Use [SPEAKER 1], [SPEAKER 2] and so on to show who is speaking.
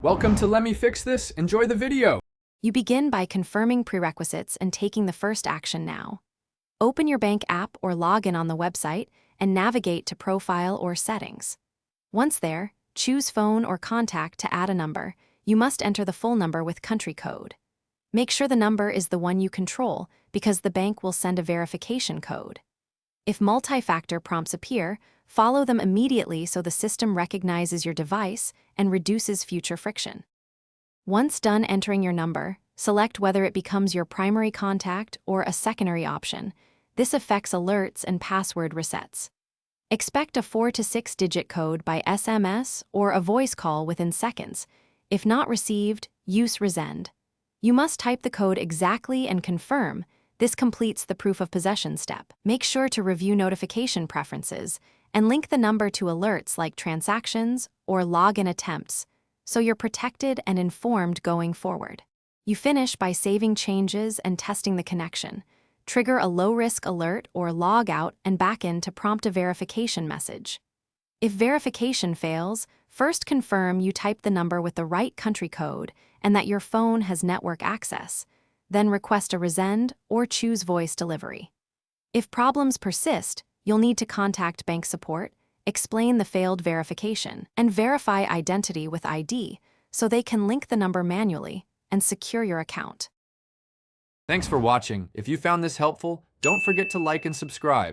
[SPEAKER 1] Welcome to Let Me Fix This. Enjoy the video.
[SPEAKER 2] You begin by confirming prerequisites and taking the first action now. Open your bank app or log in on the website and navigate to Profile or Settings. Once there, choose Phone or Contact to add a number. You must enter the full number with country code. Make sure the number is the one you control because the bank will send a verification code. If multi-factor prompts appear, follow them immediately so the system recognizes your device and reduces future friction. Once done entering your number, select whether it becomes your primary contact or a secondary option. This affects alerts and password resets. Expect a 4 to 6 digit code by SMS or a voice call within seconds. If not received, use resend. You must type the code exactly and confirm. This completes the proof of possession step. Make sure to review notification preferences and link the number to alerts like transactions or login attempts, so you're protected and informed going forward. You finish by saving changes and testing the connection. Trigger a low-risk alert or log out and back in to prompt a verification message. If verification fails, first confirm you type the number with the right country code and that your phone has network access. Then request a resend or choose voice delivery. If problems persist, you'll need to contact bank support, explain the failed verification, and verify identity with ID so they can link the number manually and secure your account.
[SPEAKER 1] Thanks for watching. If you found this helpful, don't forget to like and subscribe.